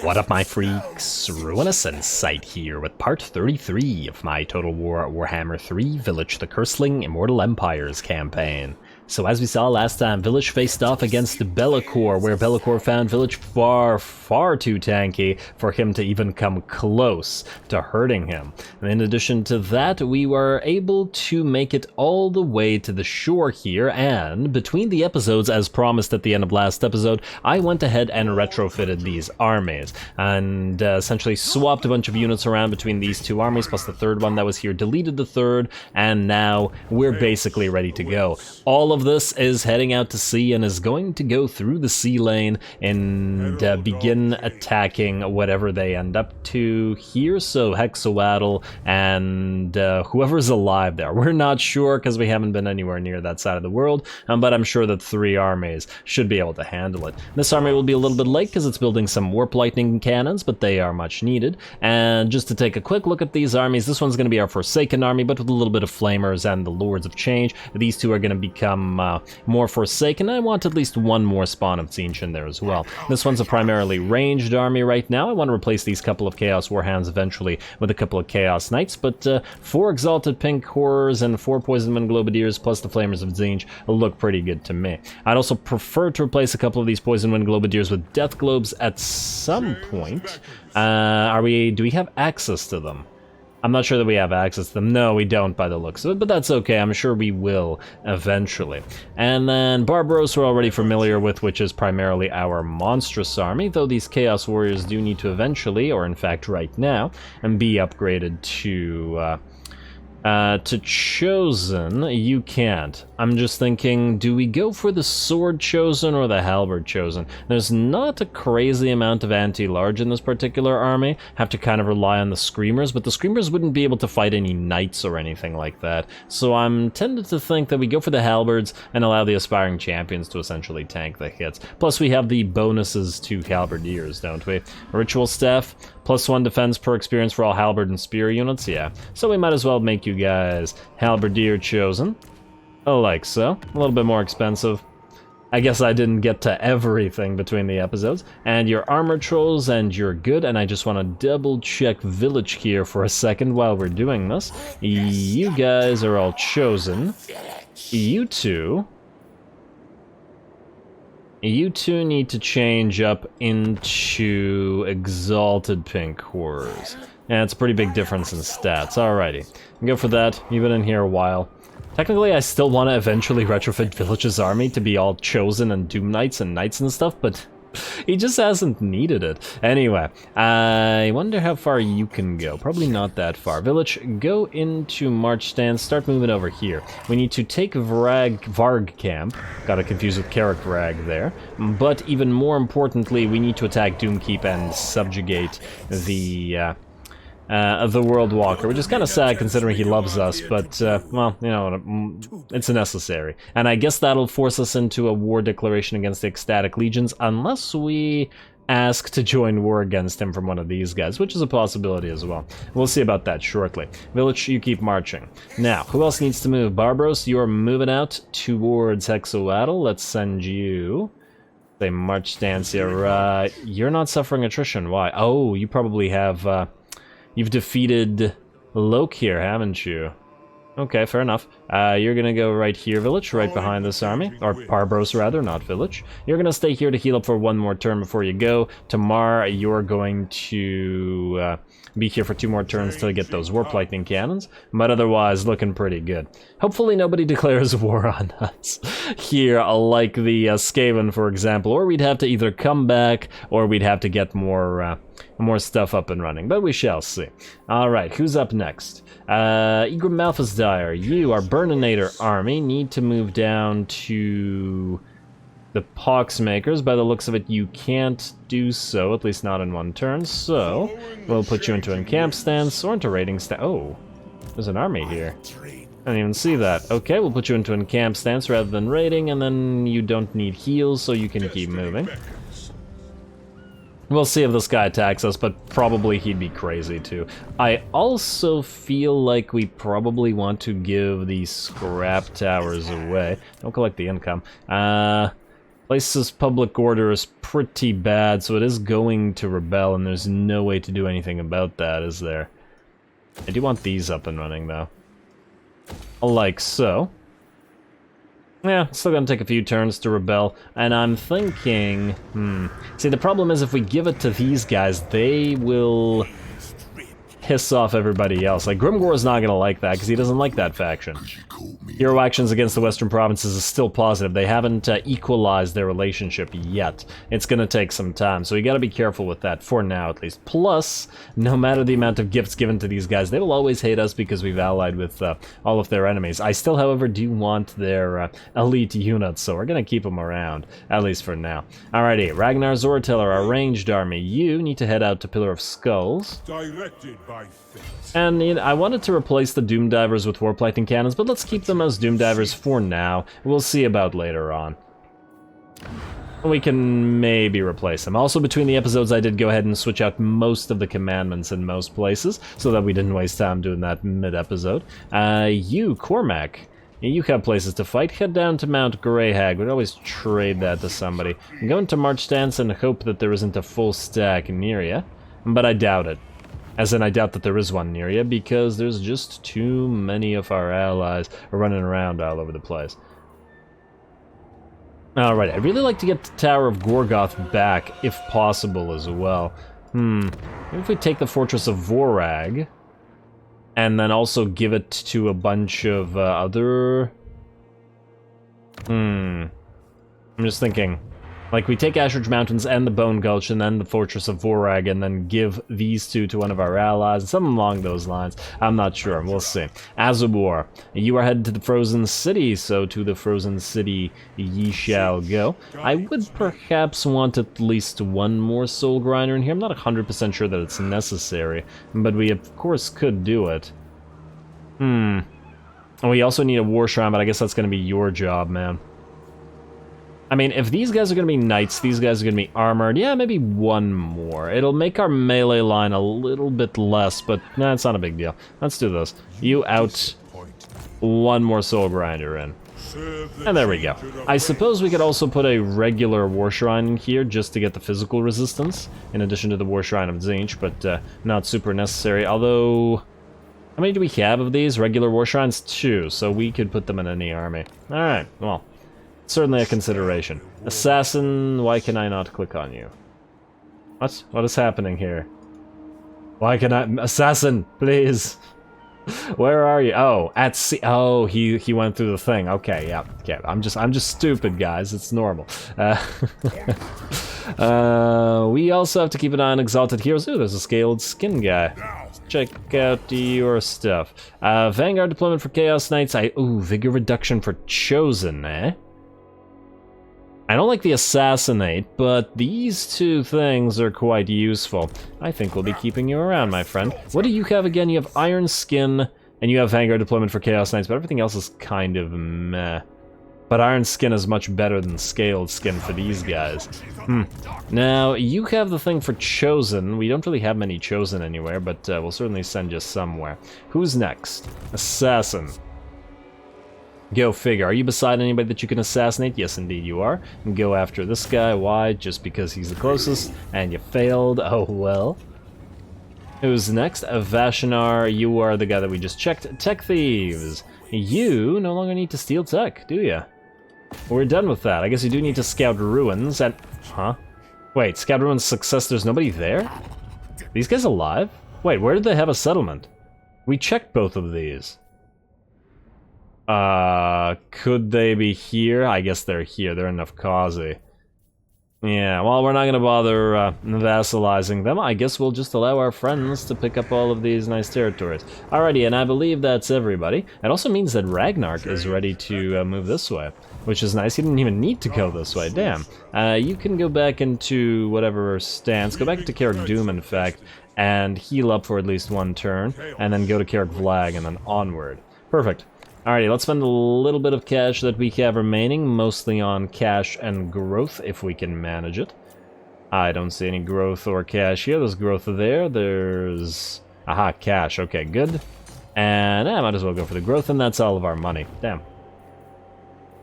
What up, my freaks? RuinusInsight here with part 33 of my Total Warhammer 3 Vilitch the Curseling Immortal Empires campaign. So as we saw last time, Vilitch faced off against Be'lakor, where Be'lakor found Vilitch far too tanky for him to even come close to hurting him. And in addition to that, we were able to make it all the way to the shore here, and between the episodes, as promised at the end of last episode, I went ahead and retrofitted these armies, and essentially swapped a bunch of units around between these two armies, plus the third one that was here, deleted the third, and now we're basically ready to go. All of this is heading out to sea and is going to go through the sea lane and begin attacking whatever they end up to here, so Hexawaddle and whoever's alive there. We're not sure because we haven't been anywhere near that side of the world, but I'm sure that 3 armies should be able to handle it. This army will be a little bit late because it's building some warp lightning cannons, but they are much needed. And just to take a quick look at these armies, this one's going to be our Forsaken army, but with a little bit of Flamers and the Lords of Change. These two are going to become more Forsaken. I want at least one more spawn of Tzeentch in there as well. This one's a primarily ranged army right now. I want to replace these couple of Chaos Warhounds eventually with a couple of Chaos Knights, but 4 Exalted Pink Horrors and 4 Poison Wind Globadiers plus the Flamers of Tzeentch look pretty good to me. I'd also prefer to replace a couple of these Poison Wind Globadiers with Death Globes at some point. Do we have access to them? I'm not sure that we have access to them. No, we don't by the looks of it, but that's okay. I'm sure we will eventually. And then Barbaros we're already familiar with, which is primarily our monstrous army, though these Chaos Warriors do need to eventually, or in fact right now, and be upgraded to Chosen. You can't. I'm just thinking, do we go for the Sword Chosen or the Halberd Chosen? There's not a crazy amount of anti-large in this particular army. Have to kind of rely on the Screamers, but the Screamers wouldn't be able to fight any Knights or anything like that. So I'm tended to think that we go for the Halberds and allow the Aspiring Champions to essentially tank the hits. Plus we have the bonuses to Halberdiers, don't we? Ritual Staff, +1 defense per experience for all Halberd and Spear units, yeah. So we might as well make you guys Halberdier Chosen. Like so. A little bit more expensive. I guess I didn't get to everything between the episodes. And your Armor Trolls, and you're good. And I just want to double check Vilitch here for a second while we're doing this. You guys are all chosen. You two need to change up into Exalted Pink Horrors. Yeah, it's a pretty big difference in stats. Alrighty. Go for that. You've been in here a while. Technically, I still want to eventually retrofit Vilitch's army to be all Chosen and Doom Knights and Knights and stuff, but he just hasn't needed it. Anyway, I wonder how far you can go. Probably not that far. Vilitch, go into March Stance. Start moving over here. We need to take Varg Camp. Got it confused with Carrick Rag there. But even more importantly, we need to attack Doomkeep and subjugate the World Walker, which is kind of sad considering he loves us, but, well, you know, it's necessary. And I guess that'll force us into a war declaration against the Ecstatic Legions, unless we ask to join war against him from one of these guys, which is a possibility as well. We'll see about that shortly. Vilitch, you keep marching. Now, who else needs to move? Barbaros, you're moving out towards Hexawaddle. Let's send you... Say March Stance here. You're not suffering attrition. Why? Oh, you probably have, you've defeated Loke here, haven't you? Okay, fair enough. You're gonna go right here, Vilitch, right behind this army. Or Barbaros, rather, not Vilitch. You're gonna stay here to heal up for one more turn before you go. Tomorrow, you're going to be here for 2 more turns to get those Warp Lightning Cannons. But otherwise, looking pretty good. Hopefully nobody declares war on us here, like the Skaven, for example. Or we'd have to either come back, or we'd have to get more stuff up and running, but we shall see. Alright, who's up next? Igrim Malphasdire, you, our Burninator army, need to move down to the Poxmakers. By the looks of it, you can't do so, at least not in one turn, so we'll put you into encamp stance or into raiding stance. Oh, there's an army here. I didn't even see that. Okay, we'll put you into encamp stance rather than raiding, and then you don't need heals, so you can keep moving. We'll see if this guy attacks us, but probably he'd be crazy too. I also feel like we probably want to give these scrap towers away. Don't collect the income. Place's public order is pretty bad, so it is going to rebel, and there's no way to do anything about that, is there? I do want these up and running, though. Like so. Yeah, still gonna take a few turns to rebel, and I'm thinking... See, the problem is if we give it to these guys, they will piss off everybody else. Like, Grimgor is not gonna like that, because he doesn't like that faction. Hero actions against the Western provinces is still positive. They haven't equalized their relationship yet. It's gonna take some time, so you gotta be careful with that, for now at least. Plus, no matter the amount of gifts given to these guys, they will always hate us because we've allied with all of their enemies. I still, however, do want their elite units, so we're gonna keep them around, at least for now. Alrighty, Ragnar Zortiller, our ranged army. You need to head out to Pillar of Skulls. Directed by fate. And you know, I wanted to replace the Doom Divers with Warp Lightning Cannons, but let's keep them as Doom Divers for now. We'll see about later on. We can maybe replace them. Also, between the episodes, I did go ahead and switch out most of the commandments in most places, so that we didn't waste time doing that mid-episode. You, Cormac, you have places to fight. Head down to Mount Greyhag. We'd always trade that to somebody. Go into March Stance and hope that there isn't a full stack near you, but I doubt it. As in, I doubt that there is one near you, because there's just too many of our allies running around all over the place. Alright, I'd really like to get the Tower of Gorgoth back, if possible, as well. Maybe if we take the Fortress of Vorag, and then also give it to a bunch of other... I'm just thinking... Like, we take Ashridge Mountains and the Bone Gulch and then the Fortress of Vorag and then give these two to one of our allies, something along those lines. I'm not sure, we'll see. Azabor, you are headed to the Frozen City, so to the Frozen City ye shall go. I would perhaps want at least one more Soul Grinder in here. I'm not 100% sure that it's necessary, but we of course could do it. And we also need a War Shrine, but I guess that's going to be your job, man. I mean, if these guys are going to be knights, these guys are going to be armored, yeah, maybe one more. It'll make our melee line a little bit less, but nah, it's not a big deal. Let's do this. You out, one more Soul Grinder in. And there we go. I suppose we could also put a regular War Shrine in here just to get the physical resistance, in addition to the War Shrine of Tzeentch, but not super necessary, although... How many do we have of these? Regular War Shrines? 2, so we could put them in any army. Alright, well... Certainly a consideration. Assassin, why can I not click on you? What? What is happening here? Why can I... Assassin, please! Where are you? Oh, at sea... Oh, he went through the thing. Okay, yeah. Okay, I'm just stupid, guys. It's normal. We also have to keep an eye on Exalted Heroes. Ooh, there's a Scaled Skin guy. Check out your stuff. Vanguard deployment for Chaos Knights. Ooh, Vigor Reduction for Chosen, eh? I don't like the Assassinate, but these two things are quite useful. I think we'll be keeping you around, my friend. What do you have again? You have Iron Skin, and you have Vanguard deployment for Chaos Knights, but everything else is kind of meh. But Iron Skin is much better than Scaled Skin for these guys. Now, you have the thing for Chosen. We don't really have many Chosen anywhere, but we'll certainly send you somewhere. Who's next? Assassin. Go figure. Are you beside anybody that you can assassinate? Yes, indeed you are. And go after this guy. Why? Just because he's the closest, and you failed. Oh, well. Who's next? Vashinar, you are the guy that we just checked. Tech Thieves. You no longer need to steal tech, do you? We're done with that. I guess you do need to scout ruins and... Huh? Wait, scout ruins success, there's nobody there? These guys alive? Wait, where did they have a settlement? We checked both of these. Could they be here? I guess they're here. They're in Nafkazi. Yeah, well, we're not gonna bother vassalizing them. I guess we'll just allow our friends to pick up all of these nice territories. Alrighty, and I believe that's everybody. It also means that Ragnark is ready to move this way, which is nice. He didn't even need to go this way, damn. You can go back into whatever stance. Go back to Carrick Doom, in fact, and heal up for at least one turn, and then go to Carrick Vlag, and then onward. Perfect. Alrighty, let's spend a little bit of cash that we have remaining, mostly on cash and growth, if we can manage it. I don't see any growth or cash here. There's growth there. There's... Aha, cash. Okay, good. And I might as well go for the growth, and that's all of our money. Damn.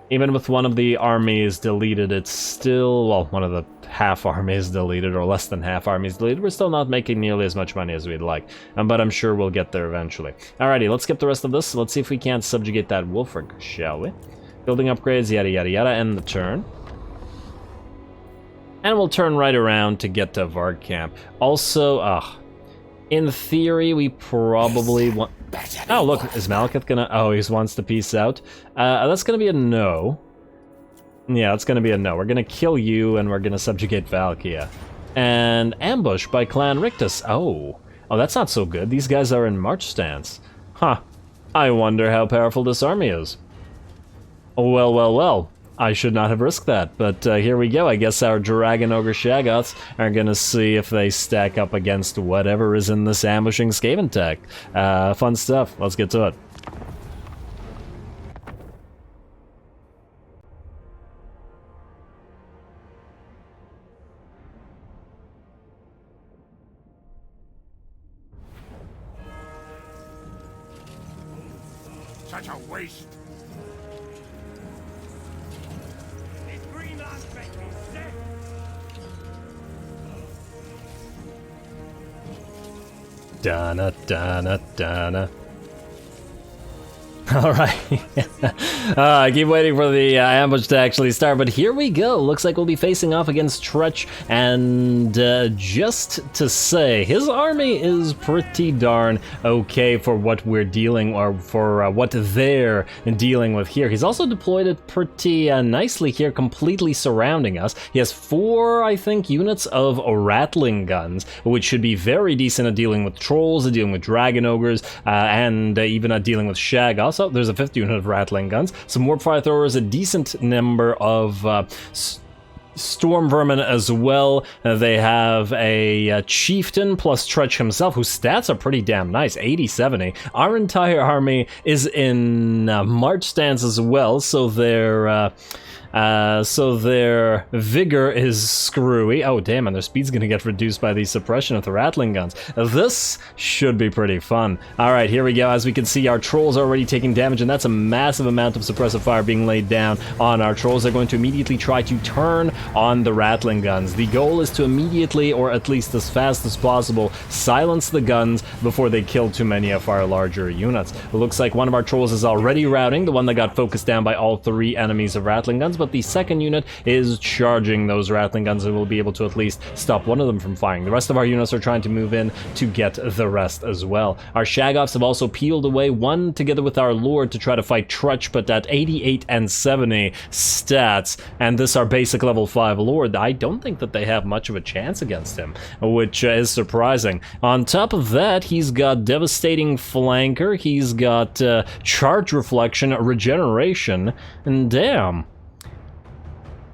Even with one of the armies deleted, it's still, well, one of the half armies deleted, or less than half armies deleted, we're still not making nearly as much money as we'd like. But I'm sure we'll get there eventually. Alrighty, let's skip the rest of this. Let's see if we can't subjugate that Wolfrig, shall we? Building upgrades, yada yada yada, end the turn. And we'll turn right around to get to Varg Camp. Also, in theory, we probably want... Oh, look, is Malekith gonna... Oh, he wants to peace out. That's gonna be a no. Yeah, that's gonna be a no. We're gonna kill you, and we're gonna subjugate Valkia. And ambush by Clan Rictus. Oh, that's not so good. These guys are in march stance. Huh. I wonder how powerful this army is. Well, well, well. I should not have risked that, but here we go. I guess our Dragon Ogre Shaggoths are gonna see if they stack up against whatever is in this ambushing Skaven tech. Fun stuff. Let's get to it. Such a waste. Dana, Dana, Dana. Alright. I keep waiting for the ambush to actually start, but here we go. Looks like we'll be facing off against Tretch, and just to say, his army is pretty darn okay for what we're dealing, or for what they're dealing with here. He's also deployed it pretty nicely here, completely surrounding us. He has 4, I think, units of rattling guns, which should be very decent at dealing with trolls, at dealing with dragon ogres, and even at dealing with Shaggoths. Also, there's a 5th unit of rattling guns, some warp fire throwers, a decent number of storm vermin as well. They have a chieftain plus Tretch himself, whose stats are pretty damn nice, 80-70. Our entire army is in march stance as well, so their vigor is screwy. Oh damn, and their speed's gonna get reduced by the suppression of the rattling guns. This should be pretty fun. Alright, here we go. As we can see, our trolls are already taking damage, and that's a massive amount of suppressive fire being laid down on our trolls. They're going to immediately try to turn on the rattling guns. The goal is to immediately, or at least as fast as possible, silence the guns before they kill too many of our larger units. It looks like one of our trolls is already routing, the one that got focused down by all 3 enemies of rattling guns, but the second unit is charging those rattling guns and will be able to at least stop one of them from firing. The rest of our units are trying to move in to get the rest as well. Our Shaggoths have also peeled away, one together with our Lord, to try to fight Tretch, but at 88 and 70 stats, and this our basic level 5 Lord, I don't think that they have much of a chance against him, which is surprising. On top of that, he's got Devastating Flanker, he's got Charge Reflection, Regeneration, and damn.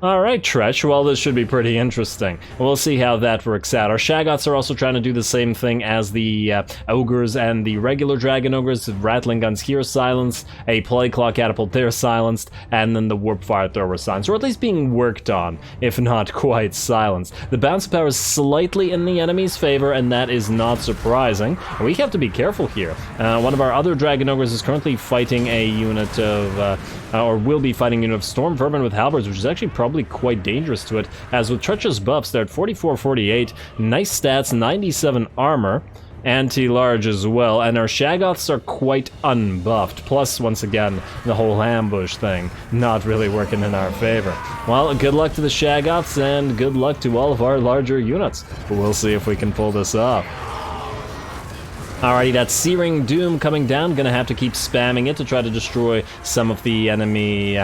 Alright, Tretch, well, this should be pretty interesting. We'll see how that works out. Our Shaggoths are also trying to do the same thing as the Ogres and the regular Dragon Ogres. Rattling guns here silenced, a Plague Claw Catapult there silenced, and then the Warp Fire Thrower silenced, or at least being worked on, if not quite silenced. The bounce power is slightly in the enemy's favor, and that is not surprising. We have to be careful here. One of our other Dragon Ogres is currently fighting a unit of, or will be fighting a unit of Storm Vermin with Halberds, which is actually probably quite dangerous to it, as with Tretch's buffs, they're at 44-48, nice stats, 97 armor, anti-large as well, and our Shaggoths are quite unbuffed, plus, once again, the whole ambush thing not really working in our favor. Well, good luck to the Shaggoths, and good luck to all of our larger units. We'll see if we can pull this off. Alrighty, that Searing Doom coming down, gonna have to keep spamming it to try to destroy some of the enemy,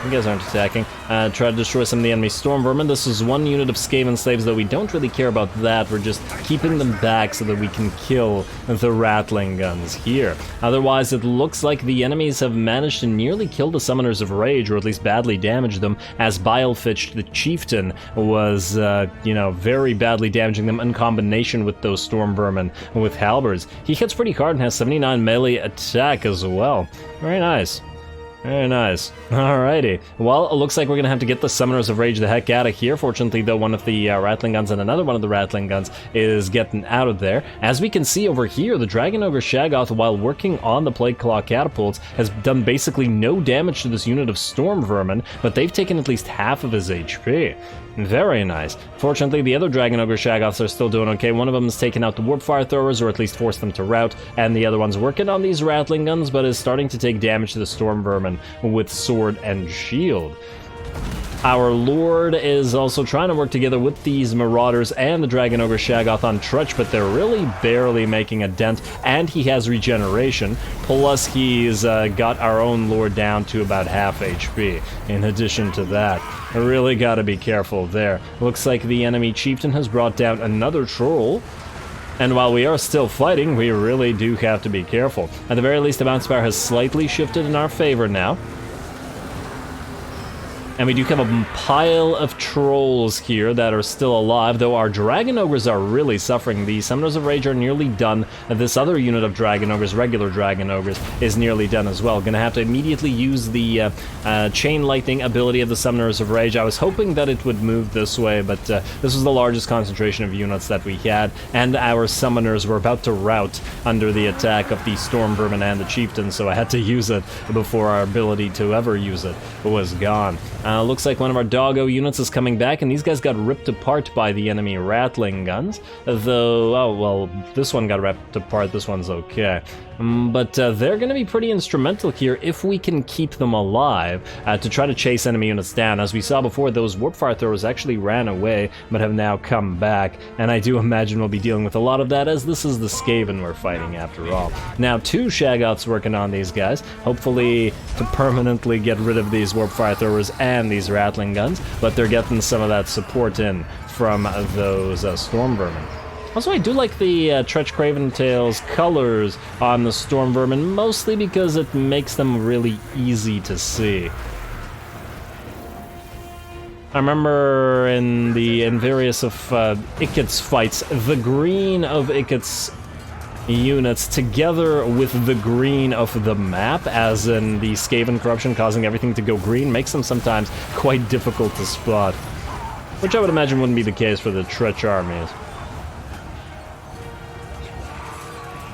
you guys aren't attacking. Try to destroy some of the enemy Storm Vermin. This is 1 unit of Skaven Slaves, though we don't really care about that. We're just keeping them back so that we can kill the rattling guns here. Otherwise, it looks like the enemies have managed to nearly kill the Summoners of Rage, or at least badly damage them, as Bilefitch, the Chieftain, was, very badly damaging them in combination with those Storm Vermin with Halberds. He hits pretty hard and has 79 melee attack as well. Very nice. Very nice. Alrighty. Well, it looks like we're gonna have to get the Summoners of Rage the heck out of here. Fortunately, though, one of the Rattling Guns and another one of the Rattling Guns is getting out of there. As we can see over here, the Dragon Ogre Shaggoth, while working on the Plague Claw catapults, has done basically no damage to this unit of Storm Vermin, but they've taken at least half of his HP. Very nice. Fortunately, the other Dragon Ogre Shaggoths are still doing okay. One of them has taken out the Warp Fire Throwers, or at least forced them to rout, and the other one's working on these Rattling Guns, but is starting to take damage to the Storm Vermin with Sword and Shield. Our Lord is also trying to work together with these Marauders and the Dragon Ogre Shaggoth on Tretch, but they're really barely making a dent, and he has regeneration, plus he's got our own Lord down to about half HP. In addition to that, I really gotta be careful there. Looks like the enemy Chieftain has brought down another Troll, and while we are still fighting, we really do have to be careful. At the very least, the bounce power has slightly shifted in our favor now. And we do have a pile of trolls here that are still alive, though our Dragon Ogres are really suffering. The Summoners of Rage are nearly done. This other unit of Dragon Ogres, regular Dragon Ogres, is nearly done as well. Gonna have to immediately use the Chain Lightning ability of the Summoners of Rage. I was hoping that it would move this way, but this was the largest concentration of units that we had, and our Summoners were about to rout under the attack of the Storm Vermin and the Chieftain, so I had to use it before our ability to ever use it was gone. Looks like one of our doggo units is coming back, and these guys got ripped apart by the enemy Rattling Guns. Though, oh, well, this one got ripped apart, this one's okay. But they're going to be pretty instrumental here if we can keep them alive to try to chase enemy units down. As we saw before, those Warp Fire Throwers actually ran away, but have now come back, and I do imagine we'll be dealing with a lot of that, as this is the Skaven we're fighting after all. Now, 2 Shaggoths working on these guys, hopefully to permanently get rid of these Warp Fire Throwers and these Rattling Guns, but they're getting some of that support in from those Storm Vermin. Also, I do like the Tretch Craventail's colors on the Storm Vermin, mostly because it makes them really easy to see. I remember in various of Ikkit's fights, the green of Ikkit's units together with the green of the map, as in the Skaven corruption causing everything to go green, makes them sometimes quite difficult to spot. Which I would imagine wouldn't be the case for the Tretch armies.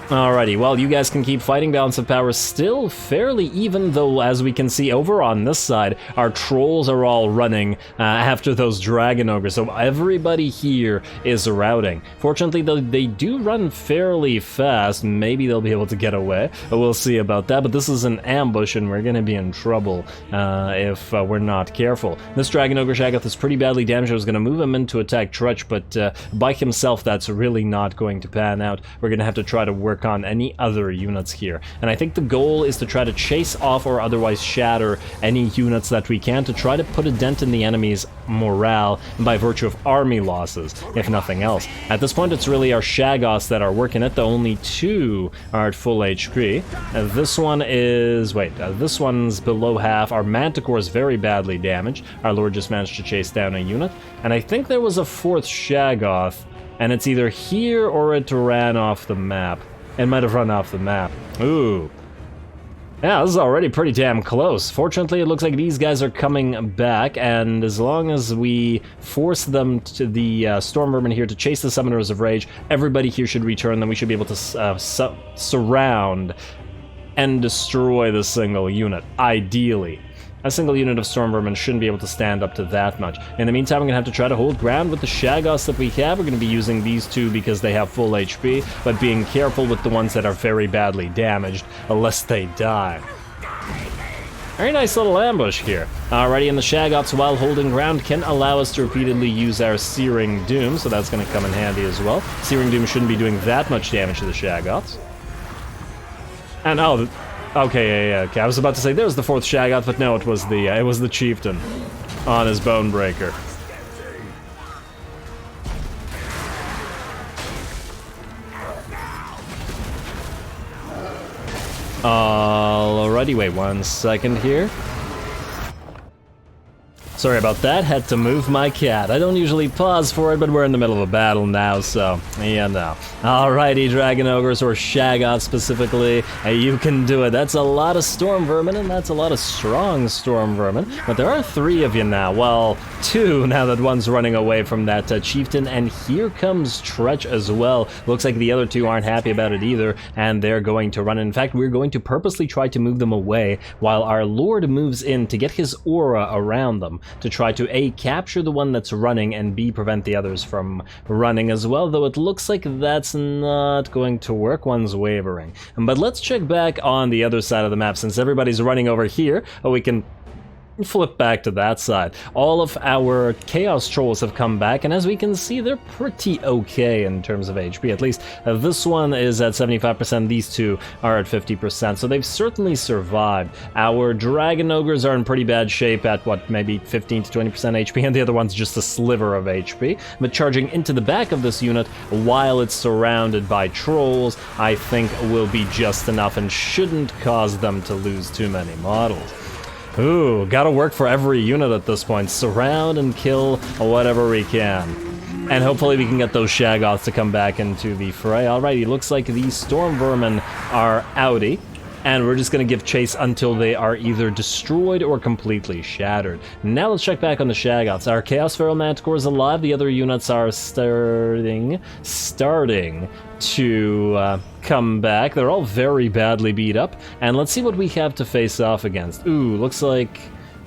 Alrighty, well, you guys can keep fighting. Balance of power still fairly even, though, as we can see over on this side, our trolls are all running after those Dragon Ogres, so everybody here is routing. Fortunately, though, they do run fairly fast. Maybe they'll be able to get away. We'll see about that, but this is an ambush, and we're going to be in trouble if we're not careful. This Dragon Ogre Shaggoth is pretty badly damaged. I was going to move him in to attack Tretch, but by himself, that's really not going to pan out. We're going to have to try to work on any other units here, and I think the goal is to try to chase off or otherwise shatter any units that we can to try to put a dent in the enemy's morale by virtue of army losses, if nothing else. At this point, it's really our Shaggoths that are working it. The only 2 are at full HP. This one is... this one's below half. Our Manticore is very badly damaged. Our Lord just managed to chase down a unit, and I think there was a 4th Shaggoth, and it's either here or it ran off the map. It might have run off the map. Ooh. Yeah, this is already pretty damn close. Fortunately, it looks like these guys are coming back, and as long as we force them to the Storm Vermin here to chase the Summoners of Rage, everybody here should return, then we should be able to surround and destroy the single unit, ideally. A single unit of Storm Vermin shouldn't be able to stand up to that much. In the meantime, I'm going to have to try to hold ground with the Shaggoths that we have. We're going to be using these 2 because they have full HP, but being careful with the ones that are very badly damaged, lest they die. Very nice little ambush here. Alrighty, and the Shaggoths, while holding ground, can allow us to repeatedly use our Searing Doom, so that's going to come in handy as well. Searing Doom shouldn't be doing that much damage to the Shaggoths. And oh... okay, yeah, okay. I was about to say there's the 4th Shaggoth, but no, it was the Chieftain on his Bonebreaker. Alrighty, wait 1 second here. So Sorry about that, had to move my cat. I don't usually pause for it, but we're in the middle of a battle now, so, yeah, no. Alrighty, Dragon Ogres, or Shaggoths specifically, you can do it. That's a lot of Storm Vermin, and that's a lot of strong Storm Vermin, but there are 3 of you now. Well, 2 now that one's running away from that Chieftain, and here comes Tretch as well. Looks like the other 2 aren't happy about it either, and they're going to run. In fact, we're going to purposely try to move them away, while our Lord moves in to get his aura around them, to try to A, capture the one that's running, and B, prevent the others from running as well, though it looks like that's not going to work. One's wavering. But let's check back on the other side of the map. Since everybody's running over here, we can flip back to that side. All of our Chaos Trolls have come back, and as we can see, they're pretty okay in terms of HP. At least this one is at 75%, these 2 are at 50%, so they've certainly survived. Our Dragon Ogres are in pretty bad shape at, what, maybe 15 to 20% HP, and the other one's just a sliver of HP. But charging into the back of this unit, while it's surrounded by Trolls, I think will be just enough and shouldn't cause them to lose too many models. Ooh, gotta work for every unit at this point. Surround and kill whatever we can. And hopefully we can get those Shaggoths to come back into the fray. Alrighty, looks like these Storm Vermin are outie. And we're just going to give chase until they are either destroyed or completely shattered. Now let's check back on the Shaggoths. Our Chaos Feral Manticore is alive. The other units are starting to come back. They're all very badly beat up. And let's see what we have to face off against. Ooh, looks like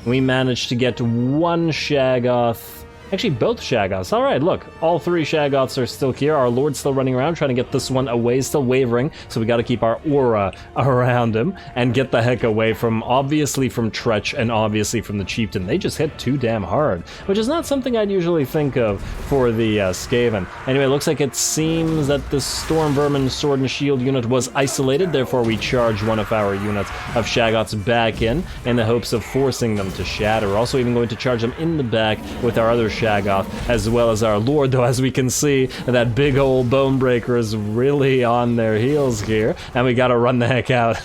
we managed to get 1 Shaggoth. Actually, both Shaggoths. Alright, look. All 3 Shaggoths are still here. Our Lord's still running around, trying to get this one away, still wavering. So we gotta keep our aura around him and get the heck away from, obviously, from Tretch and obviously from the Chieftain. They just hit too damn hard, which is not something I'd usually think of for the Skaven. Anyway, looks like it seems that the Storm Vermin Sword and Shield unit was isolated. Therefore, we charge one of our units of Shaggoths back in the hopes of forcing them to shatter. We're also even going to charge them in the back with our other Shaggoth, as well as our Lord, though as we can see, that big old Bonebreaker is really on their heels here, and we gotta run the heck out.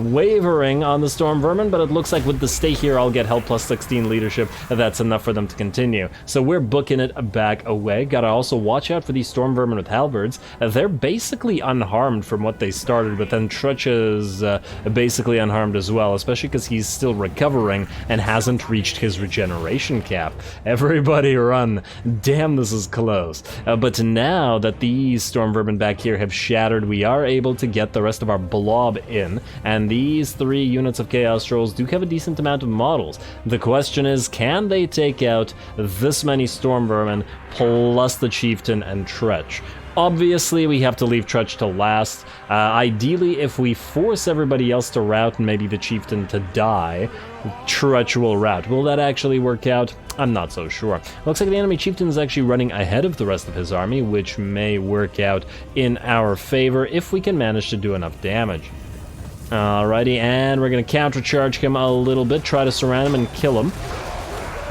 Wavering on the Storm Vermin, but it looks like with the stay here, I'll get help plus 16 leadership. That's enough for them to continue. So we're booking it back away. Gotta also watch out for these Storm Vermin with halberds. They're basically unharmed from what they started with, and Tretch is basically unharmed as well, especially because he's still recovering and hasn't reached his regeneration cap. Everybody run. Damn, this is close. But now that these Storm Vermin back here have shattered, we are able to get the rest of our blob in, and these 3 units of Chaos Trolls do have a decent amount of models. The question is, can they take out this many Storm Vermin plus the Chieftain and Tretch? Obviously, we have to leave Tretch to last. Ideally, if we force everybody else to rout and maybe the Chieftain to die, Tretch will rout. Will that actually work out? I'm not so sure. Looks like the enemy Chieftain is actually running ahead of the rest of his army, which may work out in our favor if we can manage to do enough damage. Alrighty, and we're going to countercharge him a little bit, try to surround him and kill him.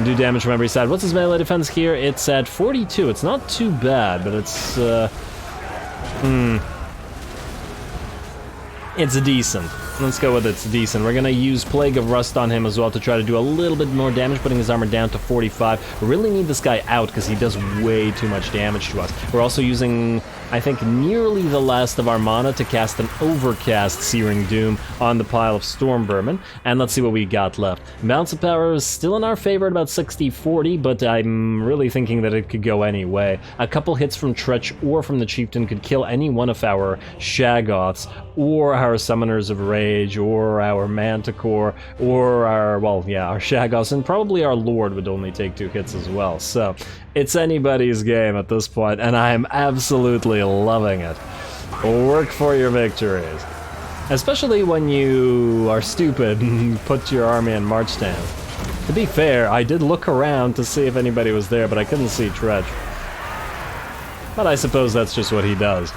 Do damage from every side. What's his melee defense here? It's at 42. It's not too bad, but it's it's decent. Let's go with it's decent. We're gonna use Plague of Rust on him as well to try to do a little bit more damage, putting his armor down to 45. We really need this guy out because he does way too much damage to us. We're also using, I think, nearly the last of our mana to cast an Overcast Searing Doom on the pile of Storm Vermin, and let's see what we got left. Balance of power is still in our favor at about 60-40, but I'm really thinking that it could go any way. A couple hits from Tretch or from the Chieftain could kill any one of our Shaggoths, or our Summoners of Rage, or our Manticore, or our, well, yeah, our Shaggoths, and probably our Lord would only take 2 hits as well. So, it's anybody's game at this point, and I'm absolutely loving it. Work for your victories. Especially when you are stupid and put your army in march stance. To be fair, I did look around to see if anybody was there, but I couldn't see Tretch. But I suppose that's just what he does.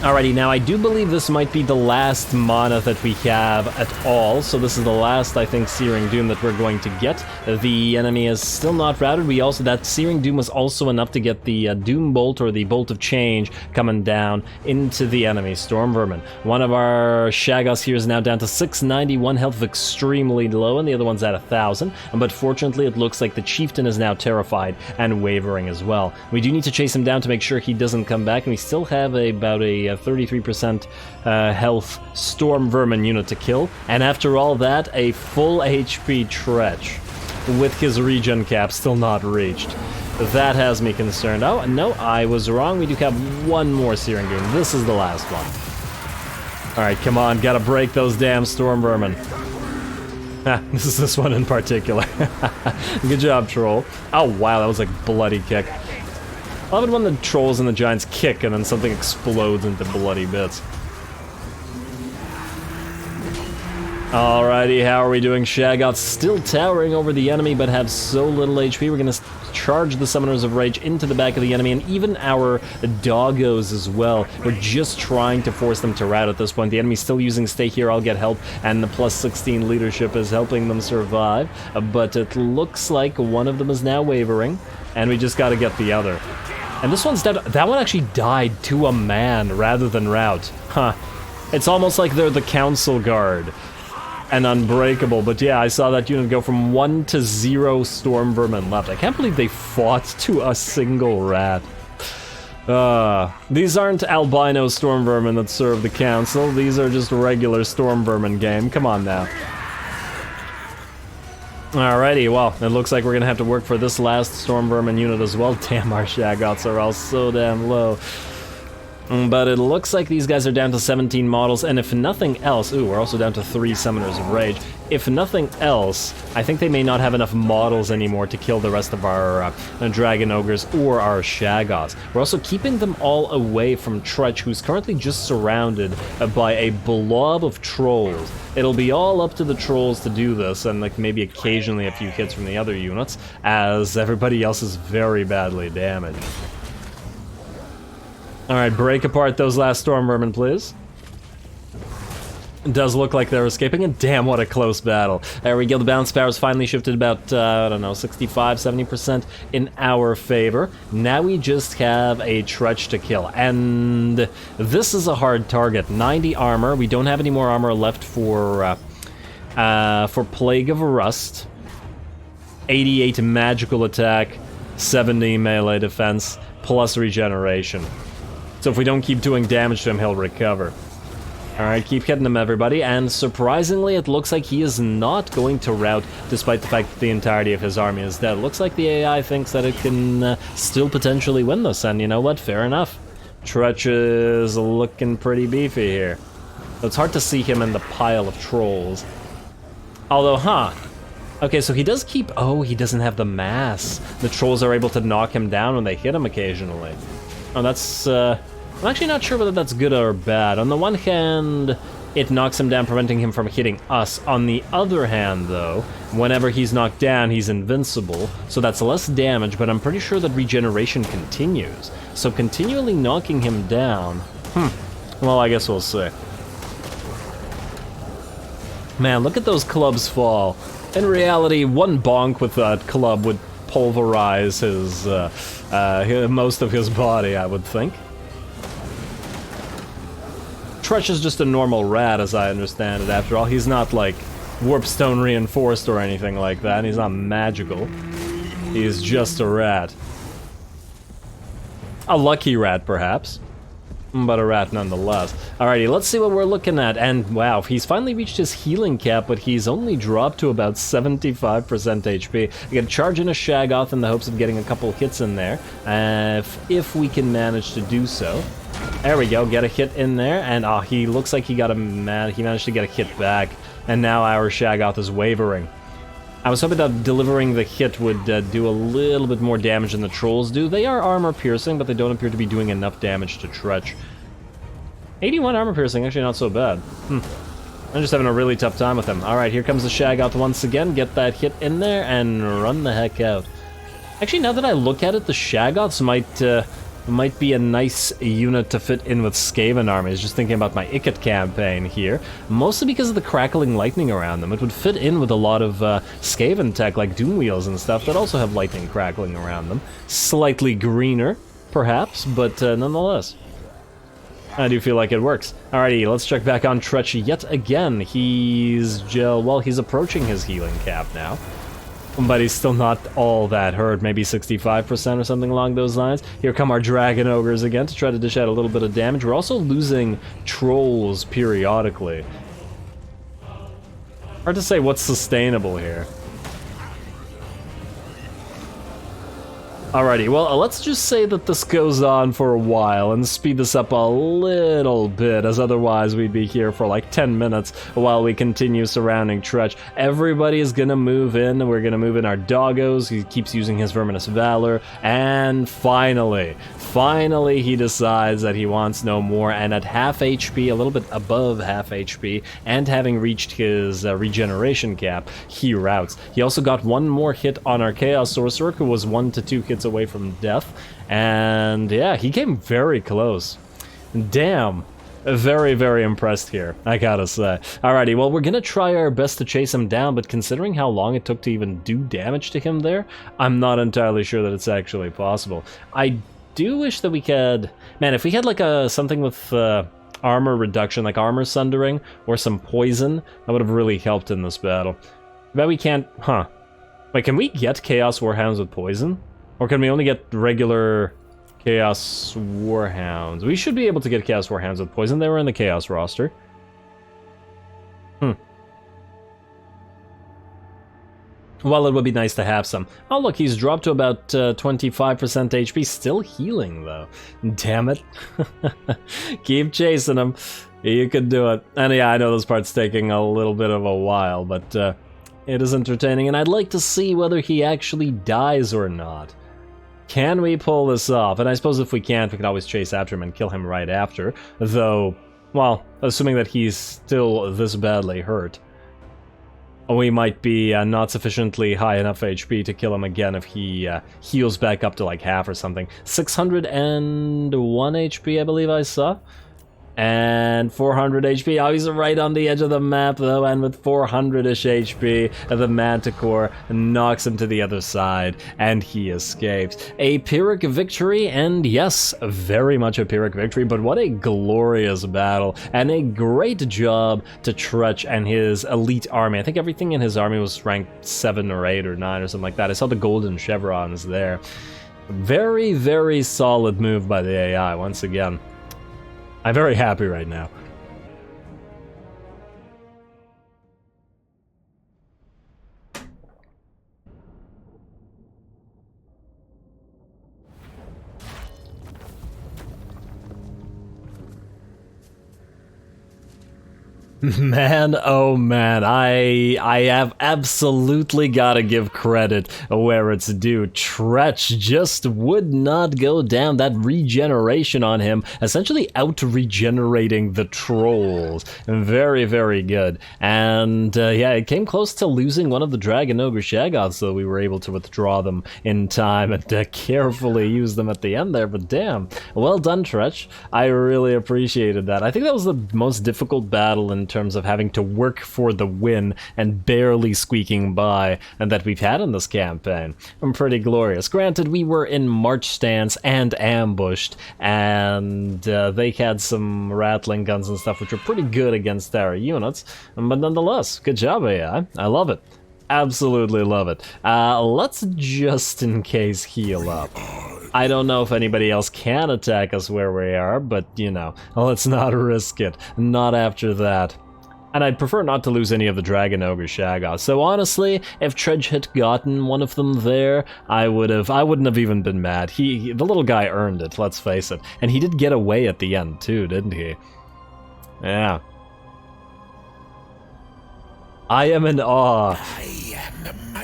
Alrighty, now I do believe this might be the last mana that we have at all, so this is the last, I think, Searing Doom that we're going to get. The enemy is still not routed. That Searing Doom was also enough to get the Doom Bolt, or the Bolt of Change, coming down into the enemy Storm Vermin. One of our Shaggoths here is now down to 691 health, extremely low, and the other one's at 1,000, but fortunately it looks like the Chieftain is now terrified and wavering as well. We do need to chase him down to make sure he doesn't come back, and we still have about a 33% health Storm Vermin unit to kill, and after all that, a full HP Tretch with his regen cap still not reached. That has me concerned. Oh, no, I was wrong. We do have one more Searing Doom. This is the last one. Alright, come on, gotta break those damn Storm Vermin. This is this one in particular. Good job, Troll. Oh, wow, that was a bloody kick. I love it when the trolls and the giants kick and then something explodes into bloody bits. Alrighty, how are we doing? Shaggoth's still towering over the enemy, but have so little HP. We're gonna charge the Summoners of Rage into the back of the enemy, and even our doggos as well. We're just trying to force them to rout at this point. The enemy's still using Stay Here, I'll Get Help, and the plus 16 leadership is helping them survive. But it looks like one of them is now wavering, and we just gotta get the other. And this one's dead. That one actually died to a man rather than rout. Huh. It's almost like they're the Council Guard and unbreakable, but yeah, I saw that unit go from 1 to 0 Storm Vermin left. I can't believe they fought to a single rat. These aren't albino Storm Vermin that serve the Council, these are just regular Storm Vermin game. Come on now. Alrighty, well, it looks like we're gonna have to work for this last Storm Vermin unit as well. Damn, our Shaggoths are all so damn low. But it looks like these guys are down to 17 models, and if nothing else... Ooh, we're also down to 3 Summoners of Rage. If nothing else, I think they may not have enough models anymore to kill the rest of our Dragon Ogres or our Shaggoths. We're also keeping them all away from Tretch, who's currently just surrounded by a blob of trolls. It'll be all up to the trolls to do this, and like maybe occasionally a few hits from the other units, as everybody else is very badly damaged. Alright, break apart those last Storm Vermin, please. It does look like they're escaping, and damn, what a close battle. There we go, the balance power's finally shifted about, I don't know, 65, 70% in our favor. Now we just have a Tretch to kill, and this is a hard target. 90 armor, we don't have any more armor left for Plague of Rust. 88 magical attack, 70 melee defense, plus regeneration. So if we don't keep doing damage to him, he'll recover. Alright, keep hitting him, everybody, and surprisingly, it looks like he is not going to rout, despite the fact that the entirety of his army is dead. Looks like the AI thinks that it can still potentially win this, and you know what? Fair enough. Tretch is looking pretty beefy here. So it's hard to see him in the pile of trolls. Although, okay, so he does keep... Oh, he doesn't have the mass. The trolls are able to knock him down when they hit him occasionally. Oh, that's... I'm actually not sure whether that's good or bad. On the one hand, it knocks him down, preventing him from hitting us. On the other hand, though, whenever he's knocked down, he's invincible, so that's less damage, but I'm pretty sure that regeneration continues. So continually knocking him down... Well, I guess we'll see. Man, look at those clubs fall. In reality, one bonk with that club would pulverize his, most of his body, I would think. Tretch is just a normal rat, as I understand it, after all. He's not, like, Warpstone reinforced or anything like that. He's not magical. He's just a rat. A lucky rat, perhaps. But a rat nonetheless. Alrighty, let's see what we're looking at. And wow, he's finally reached his healing cap, but he's only dropped to about 75% HP. We can charge in a Shaggoth in the hopes of getting a couple hits in there, if we can manage to do so. There we go, get a hit in there, and he looks like he managed to get a hit back, and now our Shaggoth is wavering. I was hoping that delivering the hit would do a little bit more damage than the trolls do. They are armor piercing, but they don't appear to be doing enough damage to Tretch. 81 armor piercing, actually not so bad. I'm just having a really tough time with him. Alright, here comes the Shaggoth once again. Get that hit in there and run the heck out. Actually, now that I look at it, the Shaggoths might be a nice unit to fit in with Skaven armies. Just thinking about my Ikat campaign here, mostly because of the crackling lightning around them. It would fit in with a lot of Skaven tech like Doom Wheels and stuff that also have lightning crackling around them. Slightly greener, perhaps, but nonetheless. I do feel like it works. Alrighty, let's check back on Tretch yet again. He's approaching his healing cap now. But he's still not all that hurt, maybe 65% or something along those lines. Here come our Dragon Ogres again to try to dish out a little bit of damage. We're also losing Trolls periodically. Hard to say what's sustainable here. Alrighty, well, let's just say that this goes on for a while and speed this up a little bit, as otherwise we'd be here for like 10 minutes while we continue surrounding Tretch. Everybody is gonna move in. We're gonna move in our doggos. He keeps using his Verminous Valor, and finally he decides that he wants no more, and at half HP, a little bit above half HP, and having reached his regeneration cap, he routs. He also got one more hit on our Chaos Sorcerer, who was 1 to 2 hits away from death, and yeah, he came very close. Damn. Very, very impressed here, I gotta say. Alrighty, well, we're gonna try our best to chase him down, but considering how long it took to even do damage to him there, I'm not entirely sure that it's actually possible. I do wish that we could... Man, if we had like something with armor reduction, like armor sundering, or some poison, that would have really helped in this battle. Bet we can't... Huh. Wait, can we get Chaos Warhounds with poison? Or can we only get regular Chaos Warhounds? We should be able to get Chaos Warhounds with poison. They were in the Chaos roster. Well, it would be nice to have some. Oh, look, he's dropped to about 25% HP. Still healing, though. Damn it. Keep chasing him. You could do it. And yeah, I know this part's taking a little bit of a while, but it is entertaining, and I'd like to see whether he actually dies or not. Can we pull this off? And I suppose if we can't, we can always chase after him and kill him right after. Though, well, assuming that he's still this badly hurt, we might be not sufficiently high enough HP to kill him again if he heals back up to like half or something. 601 HP, I believe I saw. And 400 HP. Oh, he's right on the edge of the map, though, and with 400-ish HP, the Manticore knocks him to the other side, and he escapes. A Pyrrhic victory, and yes, very much a Pyrrhic victory, but what a glorious battle, and a great job to Tretch and his elite army. I think everything in his army was ranked 7 or 8 or 9 or something like that. I saw the golden chevrons there. Very, very solid move by the AI, once again. I'm very happy right now. Man, oh man, I have absolutely gotta give credit where it's due. Tretch just would not go down. That regeneration on him, essentially out-regenerating the trolls. Very, very good. And yeah, it came close to losing one of the Dragon Ogre Shaggoths, so we were able to withdraw them in time and carefully use them at the end there, but damn. Well done, Tretch. I really appreciated that. I think that was the most difficult battle in terms of having to work for the win and barely squeaking by and that we've had in this campaign. Pretty glorious. Granted, we were in march stance and ambushed, and they had some rattling guns and stuff which were pretty good against our units, but nonetheless, good job, AI. I love it. Absolutely love it. Let's just in case heal up. I don't know if anybody else can attack us where we are, but you know, let's not risk it. Not after that. And I'd prefer not to lose any of the Dragon Ogre Shaggoths. So honestly, if Tretch had gotten one of them there, I wouldn't have even been mad. The little guy earned it, let's face it. And he did get away at the end too, didn't he? Yeah. I am in awe.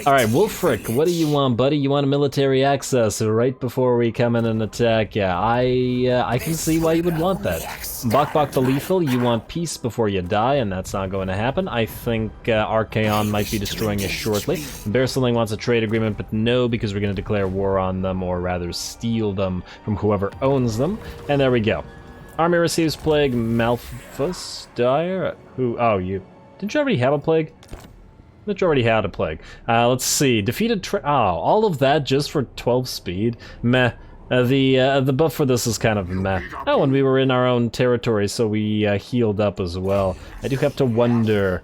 Alright, Wolfric, what do you want, buddy? You want a military access right before we come in and attack? Yeah, I can see why you would want that. Bok the Lethal, you want peace before you die, and that's not going to happen. I think Archaon might be destroying us shortly. Curseling wants a trade agreement, but no, because we're going to declare war on them, or rather steal them from whoever owns them. And there we go. Army receives plague. Malphus Dire? Who? Oh, you. Didn't you already have a plague? That you already had a plague. Let's see. Defeated oh, all of that just for 12 speed? Meh. The buff for this is kind of meh. Oh, and we were in our own territory, so we healed up as well. I do have to wonder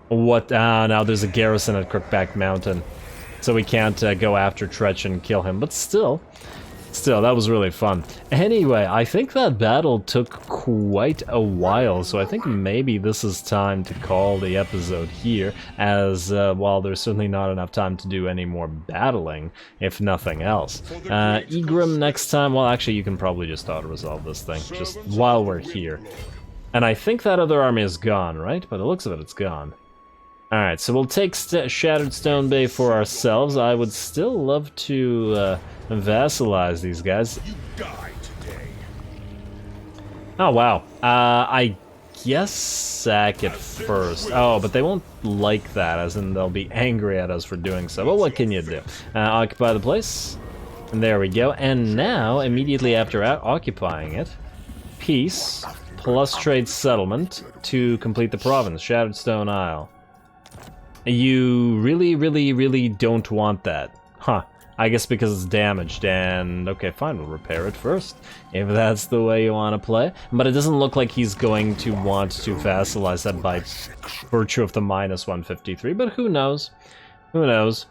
what... now there's a garrison at Crookback Mountain, so we can't go after Tretch and kill him, but still, that was really fun. Anyway, I think that battle took quite a while, so I think maybe this is time to call the episode here, as while there's certainly not enough time to do any more battling, if nothing else. Egrim next time, well actually you can probably just auto-resolve this thing, just while we're here. And I think that other army is gone, right? By the looks of it, it's gone. Alright, so we'll take Shattered Stone Bay for ourselves. I would still love to vassalize these guys. You die today. Oh, wow. I guess sack it first. Oh, but they won't like that, as in they'll be angry at us for doing so. But what can you do? Occupy the place. And there we go. And now, immediately after occupying it, peace plus trade settlement to complete the province. Shattered Stone Isle. You really don't want that. Huh. I guess because it's damaged, and okay, fine, we'll repair it first, if that's the way you want to play. But it doesn't look like he's going to want to vassalize that by virtue of the minus 153, but who knows? Who knows?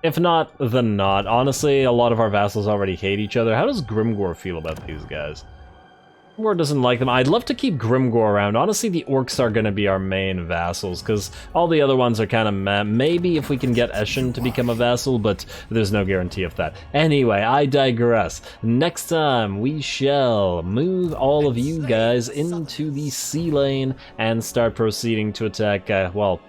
If not, then not. Honestly, a lot of our vassals already hate each other. How does Grimgor feel about these guys? War doesn't like them. I'd love to keep Grimgor around. Honestly, the orcs are going to be our main vassals, because all the other ones are kind of meh. Maybe if we can get Eshin to become a vassal, but there's no guarantee of that. Anyway, I digress. Next time, we shall move all of you guys into the sea lane and start proceeding to attack, well,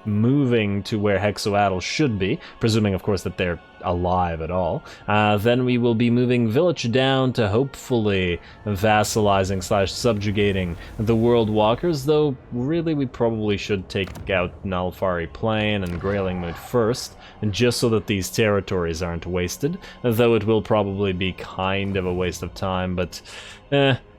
moving to where Hexoatl should be, presuming, of course, that they're alive at all. Then we will be moving Vilitch down to hopefully vassalizing / subjugating the World Walkers, though really we probably should take out Nalfari Plain and Graylingmoot first, just so that these territories aren't wasted, though it will probably be kind of a waste of time, but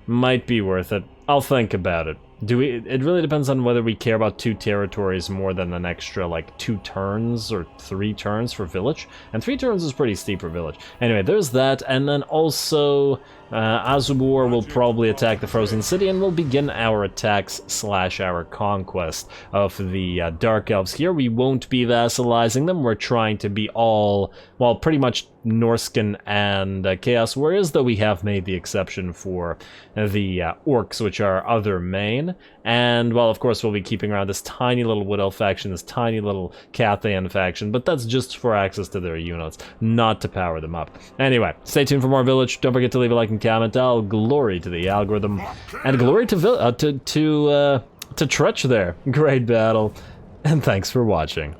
might be worth it. I'll think about it. It really depends on whether we care about 2 territories more than an extra, like, 2 turns or 3 turns for Vilitch. And 3 turns is pretty steep for Vilitch. Anyway, there's that, and then also Azubur will probably attack the Frozen City, and we'll begin our attacks / our conquest of the Dark Elves here. We won't be vassalizing them. We're trying to be all, well, pretty much Norscan and Chaos Warriors, though we have made the exception for the Orcs, which are other main. And, well, of course, we'll be keeping around this tiny little Wood Elf faction, this tiny little Cathayan faction, but that's just for access to their units, not to power them up. Anyway, stay tuned for more Vilitch. Don't forget to leave a like and comment. All glory to the algorithm, and glory to Tretch there. Great battle, and thanks for watching.